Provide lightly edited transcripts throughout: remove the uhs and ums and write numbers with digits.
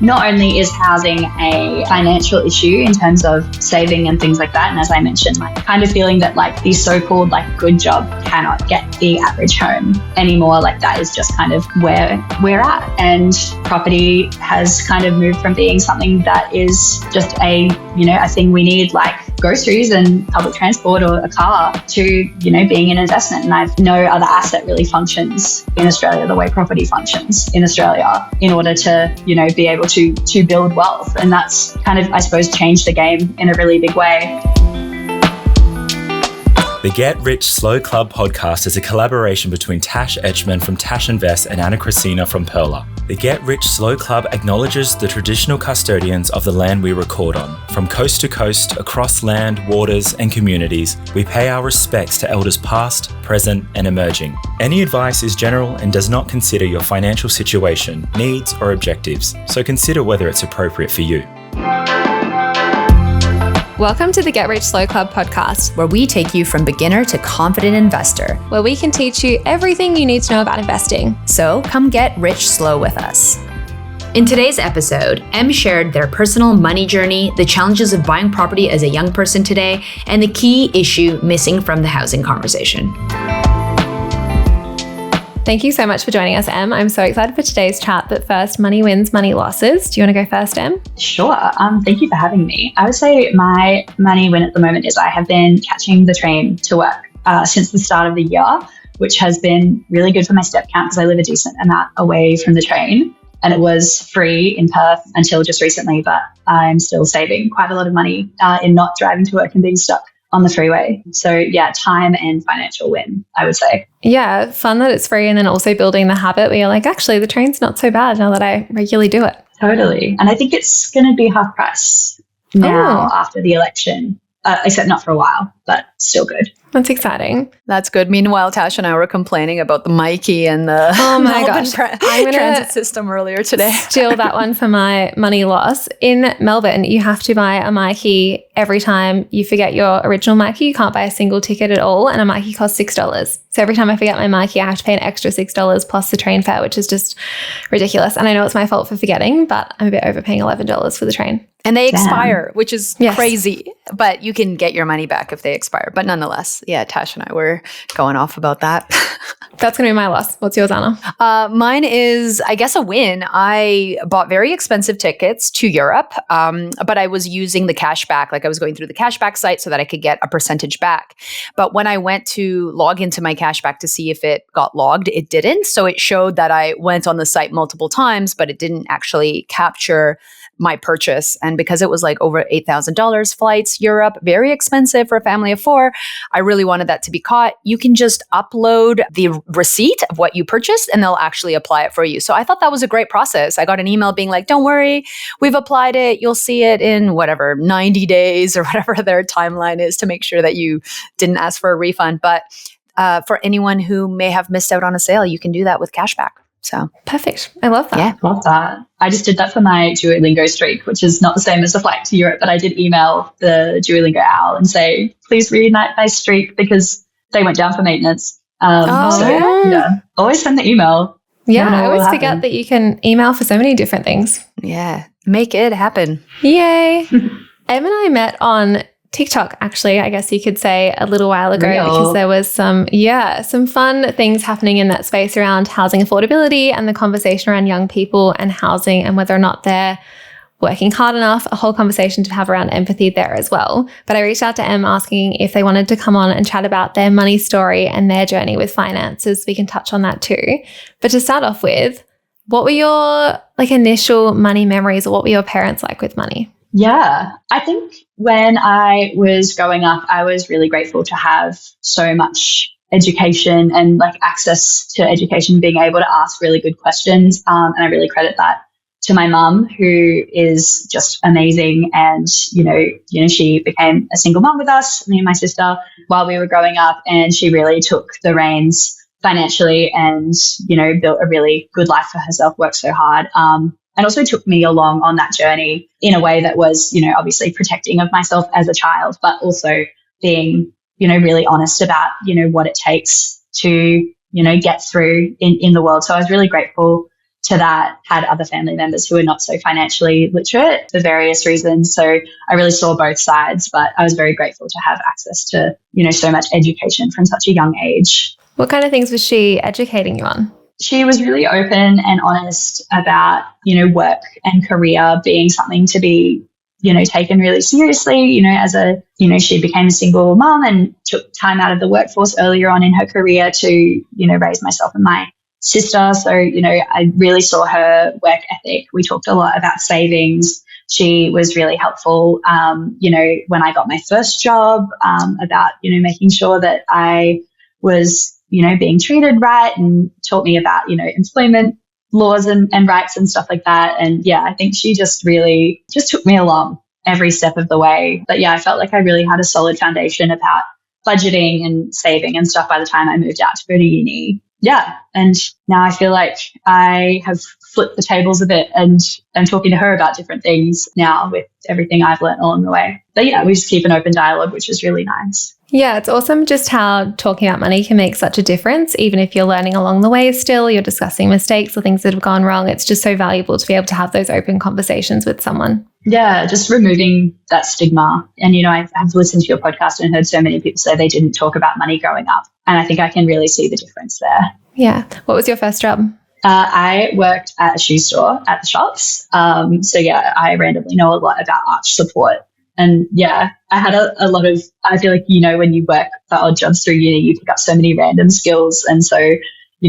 not only is housing a financial issue in terms of saving and things like that, and as I mentioned, like kind of feeling that like the so-called like good job cannot get the average home anymore, like that is just kind of where we're at. And property has kind of moved from being something that is just a thing we need like groceries and public transport or a car to, being an investment. And I've no other asset really functions in Australia the way property functions in Australia in order to, be able to build wealth. And that's kind of, I suppose, changed the game in a really big way. The Get Rich Slow Club podcast is a collaboration between Tash from Tash and Ana from Perla. The Get Rich Slow Club acknowledges the traditional custodians of the land we record on. From coast to coast, across land, waters, and communities, we pay our respects to elders past, present, and emerging. Any advice is general and does not consider your financial situation, needs, or objectives, so consider whether it's appropriate for you. Welcome to the Get Rich Slow Club podcast, where we take you from beginner to confident investor, where we can teach you everything you need to know about investing. So come get rich slow with us. In today's episode, Em shared their personal money journey, the challenges of buying property as a young person today, and the key issue missing from the housing conversation. Thank you so much for joining us, Em. I'm so excited for today's chat, but first, money wins, money losses. Do you want to go first, Em? Sure. Thank you for having me. I would say my money win at the moment is I have been catching the train to work since the start of the year, which has been really good for my step count because I live a decent amount away from the train. And it was free in Perth until just recently, but I'm still saving quite a lot of money in not driving to work and being stuck on the freeway. So yeah, time and financial win, I would say. Yeah, fun that it's free, and then also building the habit where you're like, actually, the train's not so bad now that I regularly do it. Totally. And I think it's going to be half price now after the election, except not for a while, but still good. That's exciting. That's good. Meanwhile, Tash and I were complaining about the Mikey and the Melbourne transit system earlier today. Steal that one for my money loss. In Melbourne, you have to buy a Mikey every time you forget your original Mikey. You can't buy a single ticket at all, and a Mikey costs $6. So every time I forget my Mikey, I have to pay an extra $6 plus the train fare, which is just ridiculous. And I know it's my fault for forgetting, but I'm a bit overpaying $11 for the train. And they expire, which is crazy, but you can get your money back if they expire. But nonetheless, yeah, Tash and I were going off about that. That's going to be my loss. What's yours, Anna? Mine is, I guess, a win. I bought very expensive tickets to Europe, but I was using the cashback. Like I was going through the cashback site so that I could get a percentage back. But when I went to log into my cashback to see if it got logged, it didn't. So it showed that I went on the site multiple times, but it didn't actually capture my purchase. And because it was like over $8,000 flights, Europe, very expensive for a family of four, I really wanted that to be caught. You can just upload the receipt of what you purchased and they'll actually apply it for you. So I thought that was a great process. I got an email being like, don't worry, we've applied it. You'll see it in whatever, 90 days or whatever their timeline is to make sure that you didn't ask for a refund. But for anyone who may have missed out on a sale, you can do that with cashback. So perfect. I love that. Yeah. Love that. I just did that for my Duolingo streak, which is not the same as the flight to Europe, but I did email the Duolingo owl and say, please reignite my streak because they went down for maintenance. Always send the email. Yeah, I always forget that you can email for so many different things. Yeah. Make it happen. Yay. Em and I met on TikTok, actually, I guess you could say, a little while ago because there was some fun things happening in that space around housing affordability and the conversation around young people and housing and whether or not they're working hard enough, a whole conversation to have around empathy there as well. But I reached out to Em asking if they wanted to come on and chat about their money story and their journey with finances. We can touch on that too. But to start off with, what were your initial money memories, or what were your parents like with money? Yeah, I think when I was growing up, I was really grateful to have so much education and access to education, being able to ask really good questions. And I really credit that to my mum, who is just amazing. And, she became a single mum with us, me and my sister, while we were growing up. And she really took the reins financially and, built a really good life for herself, worked so hard. And also took me along on that journey in a way that was, obviously protecting of myself as a child, but also being, really honest about, what it takes to, get through in the world. So I was really grateful to that, had other family members who were not so financially literate for various reasons. So I really saw both sides, but I was very grateful to have access to, so much education from such a young age. What kind of things was she educating you on? She was really open and honest about, work and career being something to be, taken really seriously, she became a single mom and took time out of the workforce earlier on in her career to, raise myself and my sister. So, I really saw her work ethic. We talked a lot about savings. She was really helpful, when I got my first job, about, making sure that I was, being treated right, and taught me about, employment laws and rights and stuff like that. And yeah, I think she just really just took me along every step of the way. But yeah, I felt like I really had a solid foundation about budgeting and saving and stuff by the time I moved out to go to uni. Yeah. And now I feel like I have flipped the tables a bit, and I'm talking to her about different things now with everything I've learned along the way. But yeah, we just keep an open dialogue, which is really nice. Yeah, it's awesome just how talking about money can make such a difference. Even if you're learning along the way still, you're discussing mistakes or things that have gone wrong. It's just so valuable to be able to have those open conversations with someone. Yeah, just removing that stigma. And, I have listened to your podcast and heard so many people say they didn't talk about money growing up. And I think I can really see the difference there. Yeah. What was your first job? I worked at a shoe store at the shops. So yeah, I randomly know a lot about arch support. And yeah, I had a lot of, I feel like, when you work for odd jobs through uni, you pick up so many random skills. And so,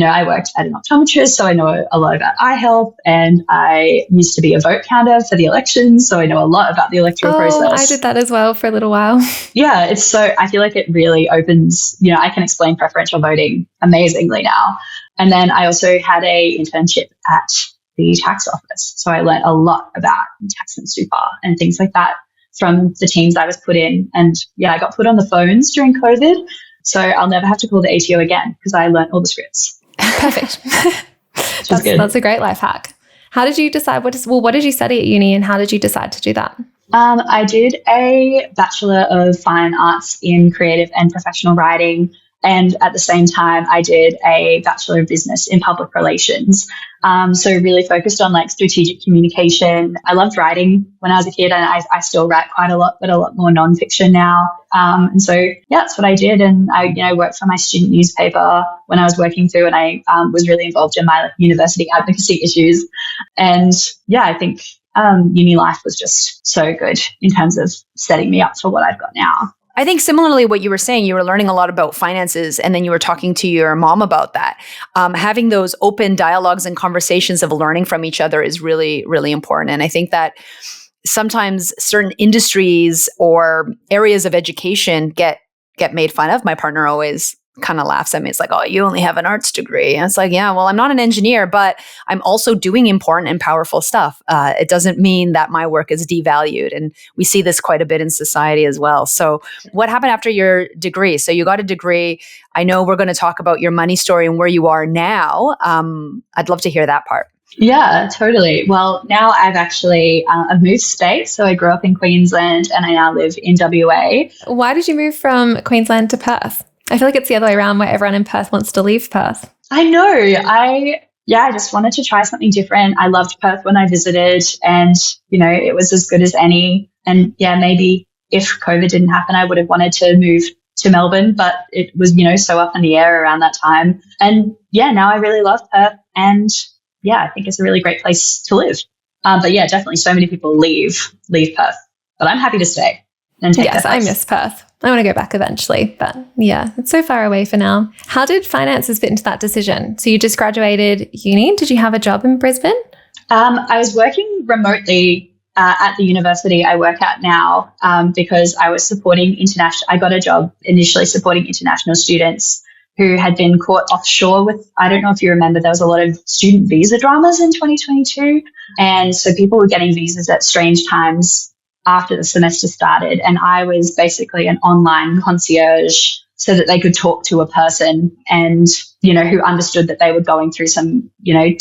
I worked at an optometrist, so I know a lot about eye health, and I used to be a vote counter for the elections, so I know a lot about the electoral process. I did that as well for a little while. Yeah, I feel like it really opens, I can explain preferential voting amazingly now. And then I also had a internship at the tax office. So I learned a lot about tax and super and things like that from the teams I was put in. And yeah, I got put on the phones during COVID. So I'll never have to call the ATO again because I learned all the scripts. Perfect. That's a great life hack. How did you decide what did you study at uni, and how did you decide to do that? I did a Bachelor of Fine Arts in Creative and Professional Writing. And at the same time, I did a Bachelor of Business in Public Relations. So really focused on like strategic communication. I loved writing when I was a kid, and I still write quite a lot, but a lot more nonfiction now. And so, yeah, that's what I did. And I worked for my student newspaper when I was working through, and I was really involved in my university advocacy issues. And yeah, I think uni life was just so good in terms of setting me up for what I've got now. I think similarly what you were saying, you were learning a lot about finances, and then you were talking to your mom about that. Having those open dialogues and conversations of learning from each other is really, really important. And I think that sometimes certain industries or areas of education get made fun of. My partner always kind of laughs at me. It's like, oh, you only have an arts degree. And it's like, yeah, well, I'm not an engineer, but I'm also doing important and powerful stuff. It doesn't mean that my work is devalued. And we see this quite a bit in society as well. So what happened after your degree? So you got a degree. I know we're going to talk about your money story and where you are now. I'd love to hear that part. Yeah, totally. Well, now I've moved state. So I grew up in Queensland and I now live in WA. Why did you move from Queensland to Perth? I feel like it's the other way around, where everyone in Perth wants to leave Perth. I know. I just wanted to try something different. I loved Perth when I visited, and, it was as good as any. And yeah, maybe if COVID didn't happen, I would have wanted to move to Melbourne, but it was, so up in the air around that time. And yeah, now I really love Perth, and yeah, I think it's a really great place to live. But yeah, definitely so many people leave Perth, but I'm happy to stay and take that place. I miss Perth. I want to go back eventually, but yeah, it's so far away for now. How did finances fit into that decision? So you just graduated uni. Did you have a job in Brisbane? I was working remotely at the university I work at now because I was supporting I got a job initially supporting international students who had been caught offshore with, I don't know if you remember, there was a lot of student visa dramas in 2022. And so people were getting visas at strange times after the semester started. And I was basically an online concierge so that they could talk to a person and, who understood that they were going through some,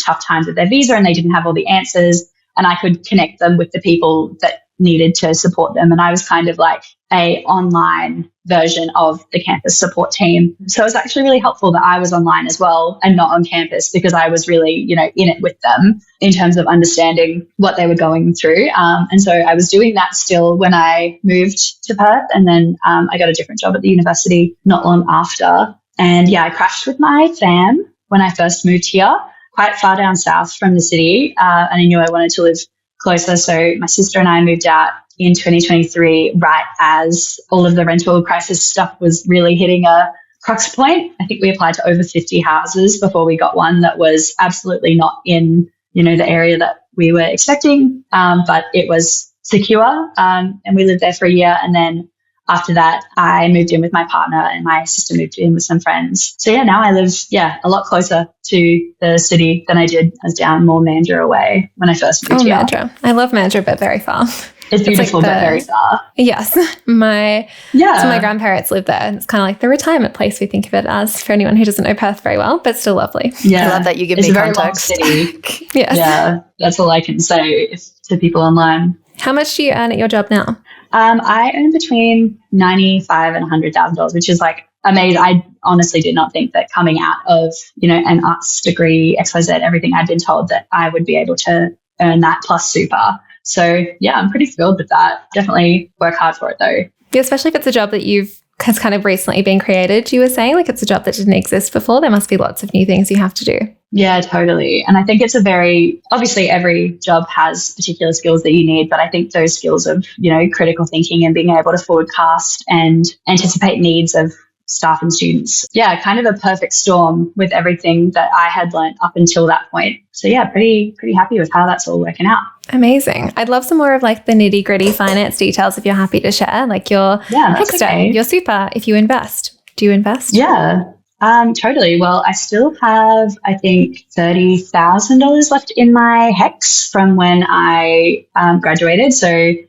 tough times with their visa and they didn't have all the answers. And I could connect them with the people that, needed to support them. And I was kind of like a online version of the campus support team. So it was actually really helpful that I was online as well and not on campus, because I was really, in it with them in terms of understanding what they were going through. And so I was doing that still when I moved to Perth. And then I got a different job at the university not long after. And I crashed with my fam when I first moved here, quite far down south from the city. And I knew I wanted to live closer. So my sister and I moved out in 2023, right as all of the rental crisis stuff was really hitting a crux point. I think we applied to over 50 houses before we got one that was absolutely not in, the area that we were expecting, but it was secure. And we lived there for a year. And then after that, I moved in with my partner and my sister moved in with some friends. So now I live, a lot closer to the city than I did. I was down more Mandurah away when I first moved here. Mandurah. I love Mandurah, but very far. It's beautiful, but very far. Yes. So my grandparents live there. And it's kind of like the retirement place, we think of it as, for anyone who doesn't know Perth very well, but still lovely. Yeah. I love that you give me context. It's a very long city. Yes. Yeah, that's all I can say to people online. How much do you earn at your job now? I earn between $95,000 and $100,000, which is like amazing. I honestly did not think that coming out of, an arts degree, XYZ, everything, I'd been told that I would be able to earn that plus super. So I'm pretty thrilled with that. Definitely work hard for it though. Yeah, especially if it's a job that has kind of recently been created. You were saying like it's a job that didn't exist before. There must be lots of new things you have to do. Yeah, totally. And I think it's obviously every job has particular skills that you need, but I think those skills of, critical thinking and being able to forecast and anticipate needs of staff and students. Yeah, kind of a perfect storm with everything that I had learned up until that point. So pretty happy with how that's all working out. Amazing. I'd love some more of like the nitty gritty finance details if you're happy to share, like your HEXTA, your super, if you invest. Do you invest? Yeah. Totally. Well, I still have, I think, $30,000 left in my HEX from when I graduated. So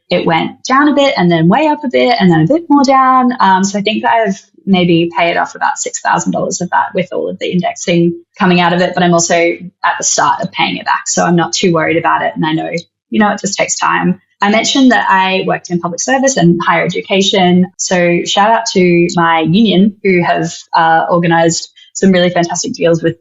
it went down a bit and then way up a bit and then a bit more down. So I think that I've maybe paid off about $6,000 of that with all of the indexing coming out of it. But I'm also at the start of paying it back. So I'm not too worried about it. And I know, it just takes time. I mentioned that I worked in public service and higher education. So shout out to my union who have organised some really fantastic deals with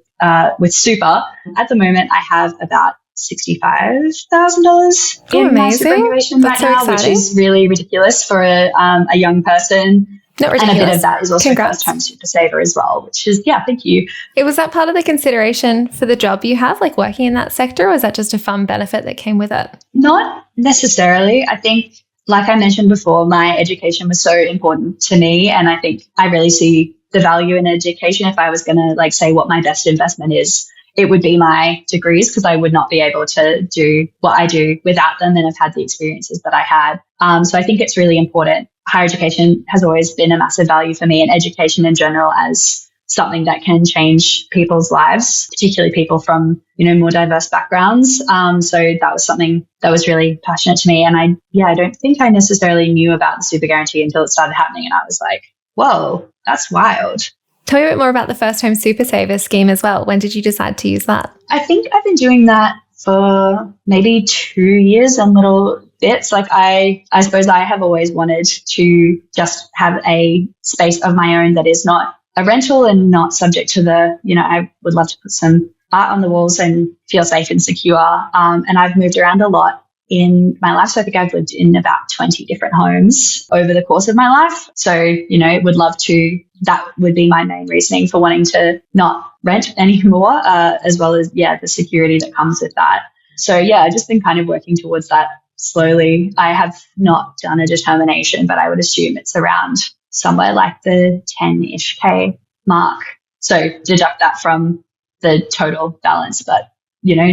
super. At the moment, I have about $65,000 in my superannuation right now, which is really ridiculous for a young person. Not ridiculous. And a bit of that is also first home super saver as well, which is, thank you. Was that part of the consideration for the job you have, like working in that sector, or is that just a fun benefit that came with it? Not necessarily. I think, like I mentioned before, my education was so important to me. And I think I really see the value in education. If I was going to say what my best investment is, it would be my degrees, because I would not be able to do what I do without them. And I've had the experiences that I had. So I think it's really important. Higher education has always been a massive value for me, and education in general as something that can change people's lives, particularly people from, more diverse backgrounds. So that was something that was really passionate to me. And I don't think I necessarily knew about the super guarantee until it started happening. And I was like, whoa, that's wild. Tell me a bit more about the first home super saver scheme as well. When did you decide to use that? I think I've been doing that for maybe 2 years and little bits. I suppose I have always wanted to just have a space of my own that is not a rental and not subject to I would love to put some art on the walls and feel safe and secure. And I've moved around a lot in my life. So I think I've lived in about 20 different homes over the course of my life. So, would love to, that would be my main reasoning for wanting to not rent anymore, as well as, the security that comes with that. So, I've just been kind of working towards that slowly. I have not done a determination, but I would assume it's around somewhere like the 10-ish K mark. So deduct that from the total balance, but,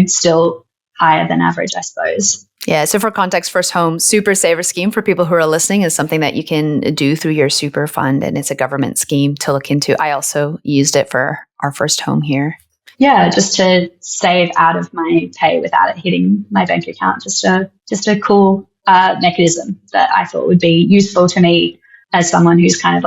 still higher than average, I suppose. Yeah. So for context, First Home Super Saver Scheme, for people who are listening, is something that you can do through your super fund, and it's a government scheme to look into. I also used it for our first home here. Yeah, just to save out of my pay without it hitting my bank account. Just a cool mechanism that I thought would be useful to me as someone who's kind of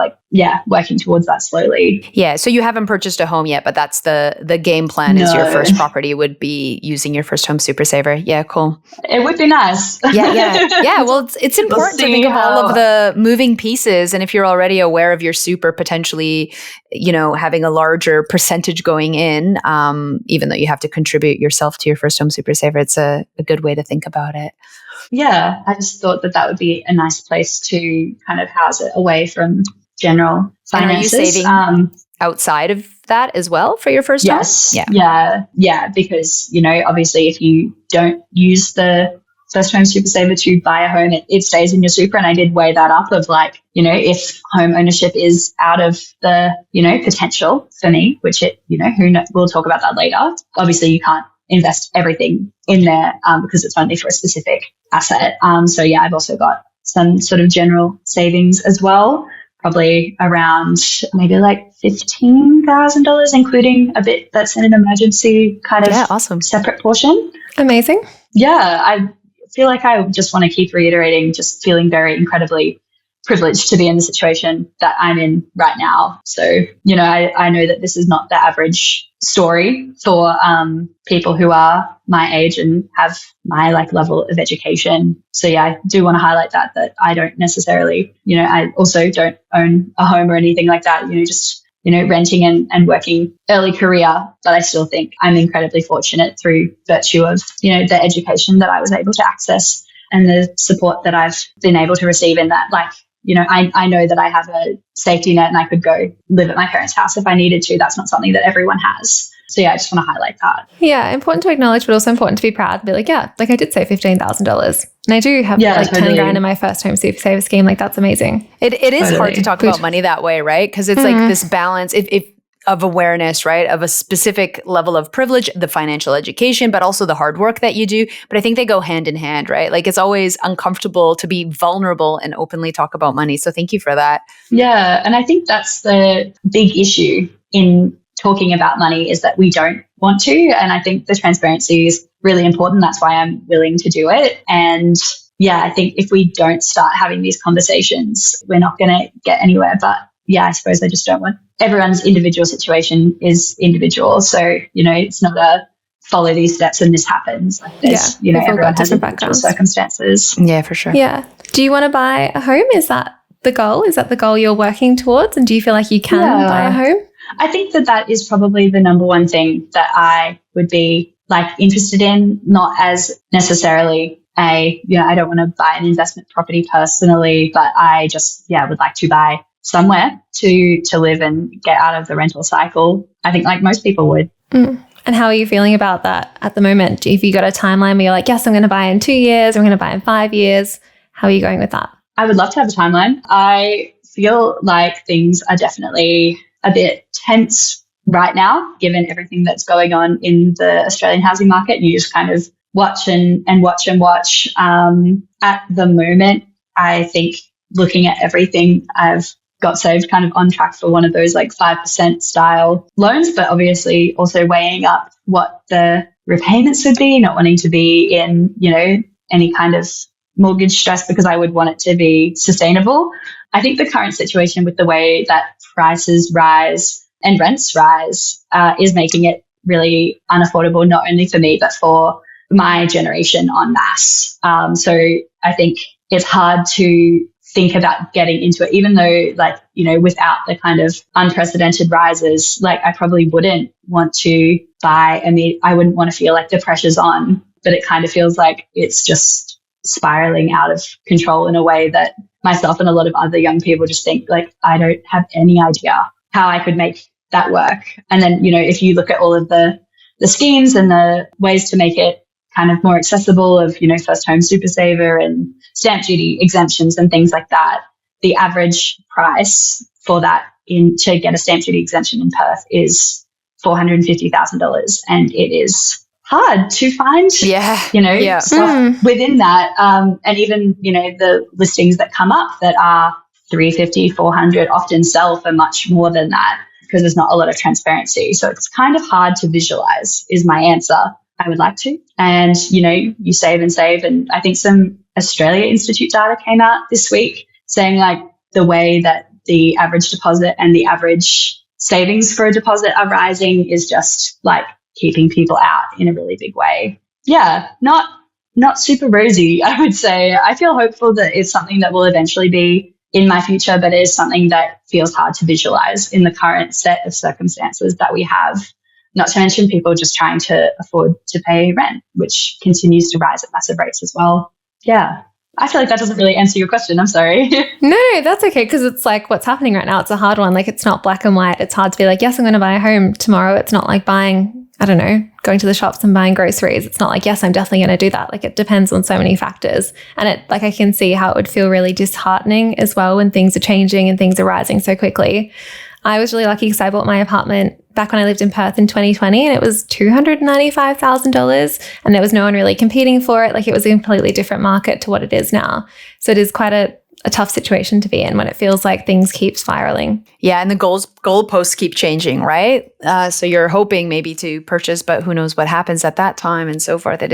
working towards that slowly. Yeah. So you haven't purchased a home yet, but that's the game plan is your first property would be using your first home super saver. Yeah, cool. It would be nice. Yeah. Well, it's important to think of all of the moving pieces. And if you're already aware of your super potentially, having a larger percentage going in, even though you have to contribute yourself to your first home super saver, it's a good way to think about it. Yeah. I just thought that would be a nice place to kind of house it away from general finances. And are you saving outside of that as well for your first home? Yes. Yeah. Because, obviously if you don't use the first home super saver to buy a home, it stays in your super. And I did weigh that up of if home ownership is out of the, potential for me, which we'll talk about that later. Obviously you can't invest everything in there because it's only for a specific asset. I've also got some sort of general savings as well, probably around maybe $15,000, including a bit that's in an emergency kind of awesome. Separate portion. Amazing. Yeah, I feel like I just want to keep reiterating, just feeling very incredibly privileged to be in the situation that I'm in right now. So, I know that this is not the average story for people who are my age and have my level of education. So I do want to highlight that I don't necessarily, I also don't own a home or anything like that, just renting and working early career, but I still think I'm incredibly fortunate through virtue of, the education that I was able to access and the support that I've been able to receive in that. I know that I have a safety net and I could go live at my parents' house if I needed to. That's not something that everyone has. So I just want to highlight that. Yeah, important to acknowledge, but also important to be proud. Be I did save $15,000 and I do have totally. 10 grand in my first home super saver scheme. That's amazing. It is totally hard to talk about money that way, right? Because it's this balance if of awareness, right? Of a specific level of privilege, the financial education, but also the hard work that you do. But I think they go hand in hand, right? It's always uncomfortable to be vulnerable and openly talk about money. So thank you for that. Yeah. And I think that's the big issue in talking about money is that we don't want to. And I think the transparency is really important. That's why I'm willing to do it. And I think if we don't start having these conversations, we're not going to get anywhere. But I suppose I just don't want everyone's individual situation is individual. So, it's not a follow these steps and this happens. There's, everyone has individual circumstances. Yeah, for sure. Yeah. Do you want to buy a home? Is that the goal? Is that the goal you're working towards? And do you feel like you can buy a home? I think that is probably the number one thing that I would be interested in, not as necessarily I don't want to buy an investment property personally, but I just, would like to buy somewhere to live and get out of the rental cycle. I think most people would. And how are you feeling about that at the moment? If you got a timeline where you're yes, I'm going to buy in 2 years, I'm going to buy in 5 years, how are you going with that? I would love to have a timeline. I feel like things are definitely a bit tense right now, given everything that's going on in the Australian housing market. You just kind of watch and watch and watch. At the moment, I think looking at everything, I've got saved kind of on track for one of those 5% style loans, but obviously also weighing up what the repayments would be, not wanting to be in, any kind of mortgage stress because I would want it to be sustainable. I think the current situation with the way that prices rise and rents rise is making it really unaffordable, not only for me, but for my generation en masse. So I think it's hard to think about getting into it, even though without the kind of unprecedented rises, I probably wouldn't want to buy. I wouldn't want to feel like the pressure's on, but it kind of feels like it's just spiraling out of control in a way that myself and a lot of other young people just think I don't have any idea how I could make that work. And then, if you look at all of the schemes and the ways to make it kind of more accessible of, first home super saver and stamp duty exemptions and things like that, the average price for that to get a stamp duty exemption in Perth is $450,000. And it is hard to find, stuff within that. And even, the listings that come up that are 350, 400 often sell for much more than that because there's not a lot of transparency. So it's kind of hard to visualize is my answer. I would like to. And, you save and save. And I think some Australia Institute data came out this week saying the way that the average deposit and the average savings for a deposit are rising is just like keeping people out in a really big way. Yeah, not super rosy, I would say. I feel hopeful that it's something that will eventually be in my future, but it is something that feels hard to visualize in the current set of circumstances that we have. Not to mention people just trying to afford to pay rent, which continues to rise at massive rates as well. Yeah. I feel like that doesn't really answer your question. I'm sorry. No, that's okay, because it's like what's happening right now. It's a hard one. Like, it's not black and white. It's hard to be like, yes, I'm going to buy a home tomorrow. It's not like buying, I don't know, going to the shops and buying groceries. It's not like, yes, I'm definitely going to do that. Like, it depends on so many factors. And it, like, I can see how it would feel really disheartening as well when things are changing and things are rising so quickly. I was really lucky because I bought my apartment back when I lived in Perth in 2020, and it was $295,000, and there was no one really competing for it. Like, it was a completely different market to what it is now. So it is quite a tough situation to be in when it feels like things keep spiraling. Yeah, and the goalposts keep changing, right? So you're hoping maybe to purchase, but who knows what happens at that time and so forth. It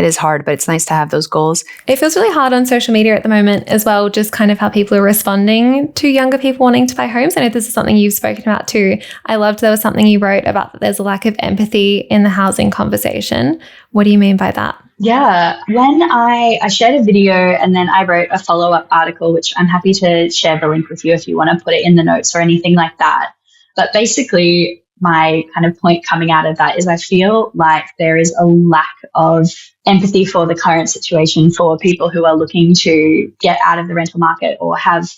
is hard, but it's nice to have those goals. It feels really hard on social media at the moment as well, just kind of how people are responding to younger people wanting to buy homes. I know this is something you've spoken about too. I loved there was something you wrote about that there's a lack of empathy in the housing conversation. What do you mean by that? Yeah, when I shared a video and then I wrote a follow-up article, which I'm happy to share the link with you if you want to put it in the notes or anything like that. But basically, my kind of point coming out of that is I feel like there is a lack of empathy for the current situation for people who are looking to get out of the rental market or have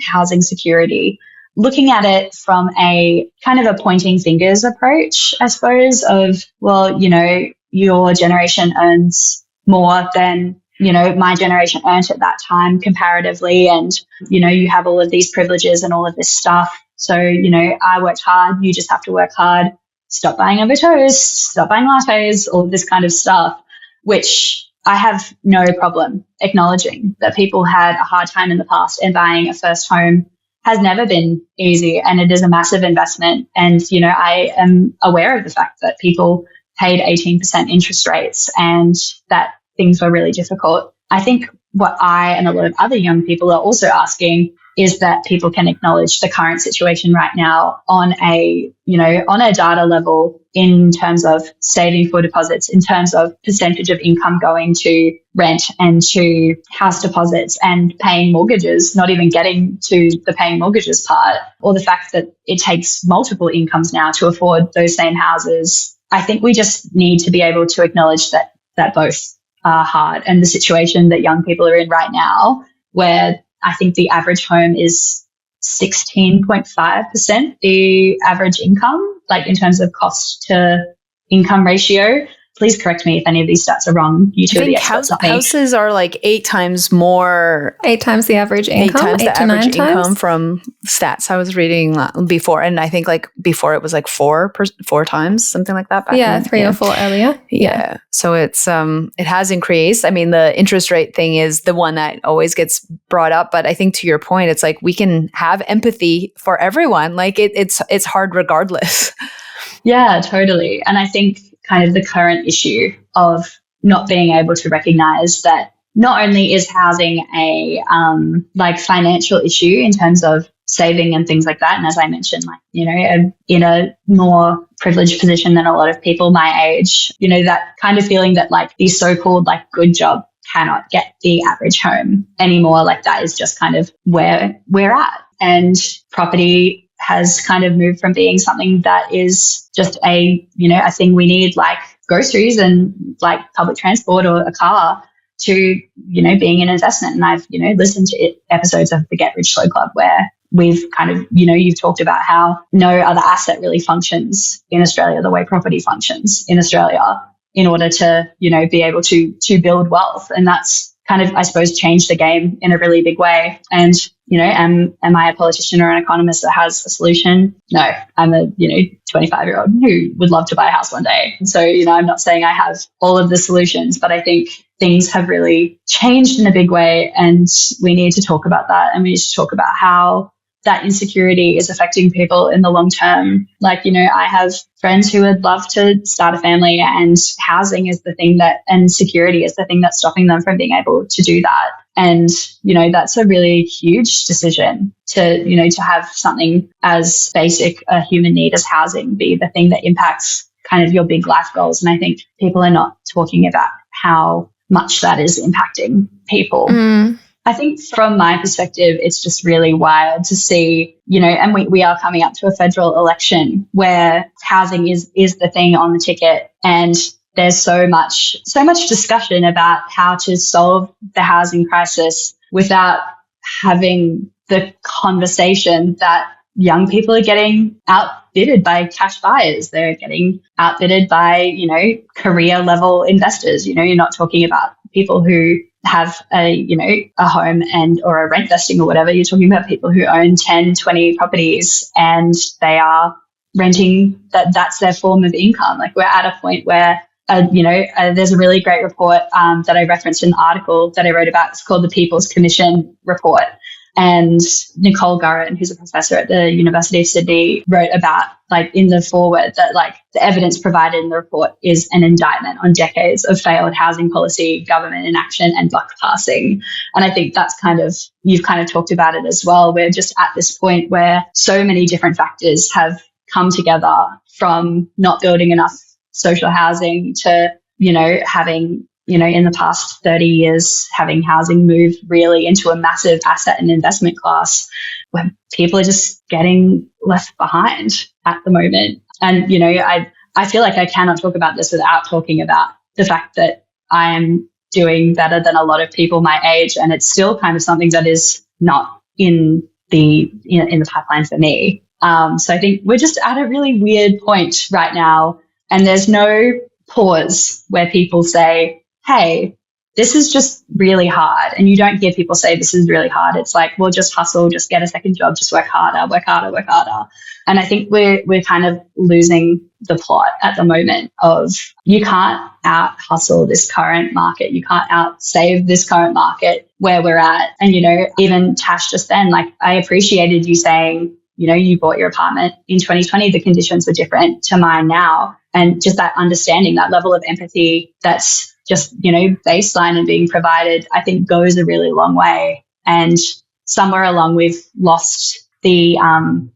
housing security. Looking at it from a kind of a pointing fingers approach, I suppose, of, well, you know, your generation earns more than, you know, my generation earned at that time comparatively. And, you know, you have all of these privileges and all of this stuff. So, you know, I worked hard, you just have to work hard, stop buying over toast, stop buying lattes, all of this kind of stuff, which I have no problem acknowledging that people had a hard time in the past, and buying a first home has never been easy, and it is a massive investment. And, you know, I am aware of the fact that people paid 18% interest rates and that things were really difficult. I think what I and a lot of other young people are also asking is that people can acknowledge the current situation right now on a, you know, on a data level in terms of saving for deposits, in terms of percentage of income going to rent and to house deposits and paying mortgages, not even getting to the paying mortgages part, or the fact that it takes multiple incomes now to afford those same houses. I think we just need to be able to acknowledge that both are hard, and the situation that young people are in right now, where I think the average home is 16.5% the average income, like in terms of cost to income ratio. Please correct me if any of these stats are wrong. You two are the experts, not me. Houses are like 8 times more. 8 times the average income. 8 times the average 9 income times? from stats I was reading before. And I think like before it was like 4 times, something like that. Back Yeah, 3 or 4 earlier. Yeah. So it's it has increased. I mean, the interest rate thing is the one that always gets brought up. But I think to your point, it's like we can have empathy for everyone. Like it's hard regardless. Yeah, totally. And I think kind of the current issue of not being able to recognize that not only is housing a like financial issue in terms of saving and things like that, and as I mentioned, like, you know, in a more privileged position than a lot of people my age, you know, that kind of feeling that like the so-called like good job cannot get the average home anymore. Like that is just kind of where we're at. And property has kind of moved from being something that is just a, you know, a thing we need like groceries and like public transport or a car to, you know, being an investment. And I've, you know, listened to episodes of the Get Rich Slow Club where we've kind of, you know, you've talked about how no other asset really functions in Australia the way property functions in Australia in order to, you know, be able to build wealth. And that's kind of, I suppose, changed the game in a really big way. And, you know, am I a politician or an economist that has a solution? No, I'm a, you know, 25-year-old who would love to buy a house one day. And so, you know, I'm not saying I have all of the solutions, but I think things have really changed in a big way, and we need to talk about that. And we need to talk about how that insecurity is affecting people in the long term. Like, you know, I have friends who would love to start a family, and housing is the thing that, and security is the thing that's stopping them from being able to do that. And, that's a really huge decision to have something as basic a human need as housing be the thing that impacts kind of your big life goals. And I think people are not talking about how much that is impacting people. I think from my perspective, it's just really wild to see, and we are coming up to a federal election where housing is the thing on the ticket, and there's so much discussion about how to solve the housing crisis without having the conversation that young people are getting outbidded by cash buyers. They're getting outbidded by, career level investors. You're not talking about people who have a home or a rent vesting or whatever. You're talking about people who own 10, 20 properties and they are renting, that's their form of income. Like, we're at a point where there's a really great report that I referenced in the article that I wrote about. It's called the People's Commission Report. And Nicole Gurran, who's a professor at the University of Sydney, wrote about, in the foreword, that the evidence provided in the report is an indictment on decades of failed housing policy, government inaction, and buck passing. And I think that's you've kind of talked about it as well. We're just at this point where so many different factors have come together, from not building enough social housing to, having, in the past 30 years, having housing move really into a massive asset and investment class where people are just getting left behind at the moment. And, I feel like I cannot talk about this without talking about the fact that I am doing better than a lot of people my age. And it's still kind of something that is not in the pipeline for me. So I think we're just at a really weird point right now. And there's no pause where people say, hey, this is just really hard. And you don't hear people say this is really hard. It's like, well, just hustle, just get a second job, just work harder, work harder, work harder. And I think we're kind of losing the plot at the moment of, you can't out hustle this current market. You can't out save this current market where we're at. And, even Tash just then, I appreciated you saying, you bought your apartment in 2020, the conditions were different to mine now. And just that understanding, that level of empathy that's just, baseline and being provided, I think goes a really long way. And somewhere along we've lost the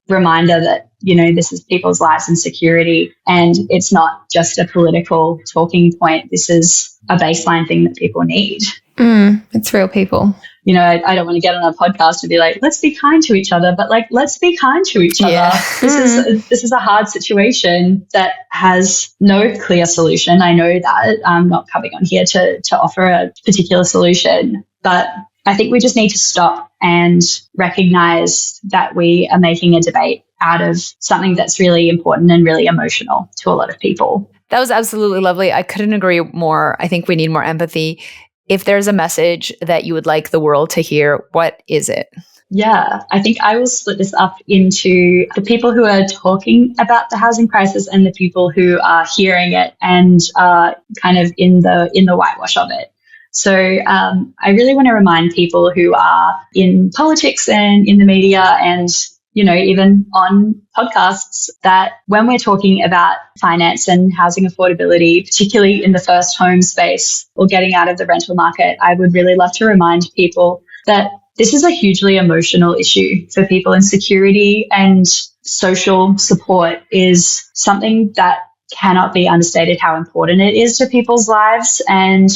reminder that, this is people's lives and security. And it's not just a political talking point. This is a baseline thing that people need. It's real people. I don't want to get on a podcast and be like, let's be kind to each other, but let's be kind to each other. This is a hard situation that has no clear solution. I know that I'm not coming on here to offer a particular solution, but I think we just need to stop and recognize that we are making a debate out of something that's really important and really emotional to a lot of people. That was absolutely lovely. I couldn't agree more. I think we need more empathy. If there's a message that you would like the world to hear, what is it? Yeah, I think I will split this up into the people who are talking about the housing crisis and the people who are hearing it and are kind of in the whitewash of it. So I really want to remind people who are in politics and in the media and, even on podcasts, that when we're talking about finance and housing affordability, particularly in the first home space or getting out of the rental market, I would really love to remind people that this is a hugely emotional issue for people, and security and social support is something that cannot be understated how important it is to people's lives. And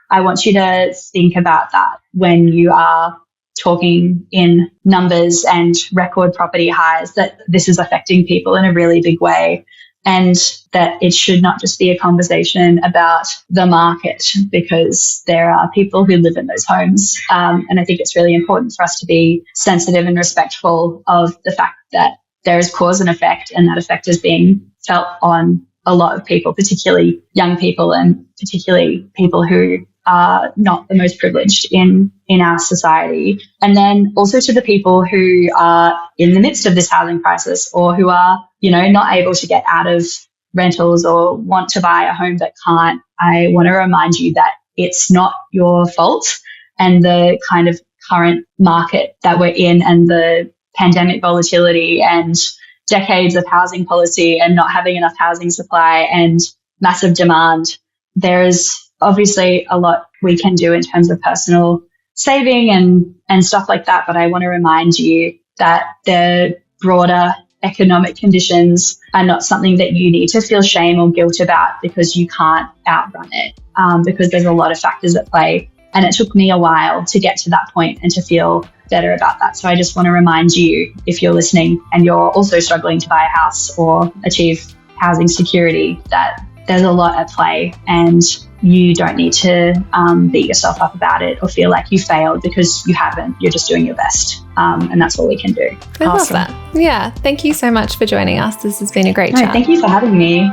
I want you to think about that when you are talking in numbers and record property highs, that this is affecting people in a really big way, and that it should not just be a conversation about the market, because there are people who live in those homes. And I think it's really important for us to be sensitive and respectful of the fact that there is cause and effect, and that effect is being felt on a lot of people, particularly young people and particularly people who are not the most privileged in our society. And then also to the people who are in the midst of this housing crisis, or who are, not able to get out of rentals or want to buy a home but can't. I want to remind you that it's not your fault, and the kind of current market that we're in and the pandemic volatility and decades of housing policy and not having enough housing supply and massive demand, there is obviously a lot we can do in terms of personal saving and stuff like that. But I want to remind you that the broader economic conditions are not something that you need to feel shame or guilt about because you can't outrun it, because there's a lot of factors at play. And it took me a while to get to that point and to feel better about that. So I just want to remind you, if you're listening and you're also struggling to buy a house or achieve housing security, that there's a lot at play and you don't need to beat yourself up about it or feel like you failed, because you haven't. You're just doing your best. And that's all we can do. I love that. Yeah. Thank you so much for joining us. This has been a great chat. Thank you for having me.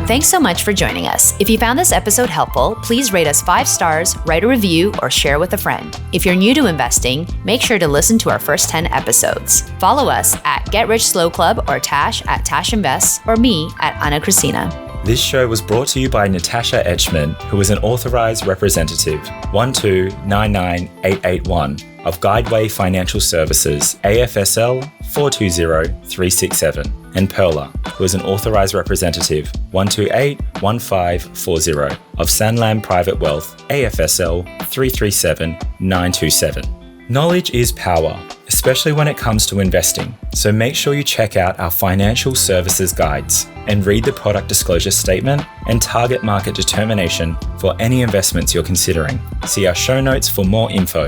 Thanks so much for joining us. If you found this episode helpful, please rate us 5 stars, write a review, or share with a friend. If you're new to investing, make sure to listen to our first 10 episodes. Follow us at Get Rich Slow Club or Tash at Tash Invest, or me at Ana Christina. This show was brought to you by Natasha Etchman, who is an authorised representative 1299881 of Guideway Financial Services, AFSL 420367, and Perla, who is an authorised representative 1281540 of Sanlam Private Wealth, AFSL 337927. Knowledge is power, especially when it comes to investing. So make sure you check out our financial services guides and read the product disclosure statement and target market determination for any investments you're considering. See our show notes for more info.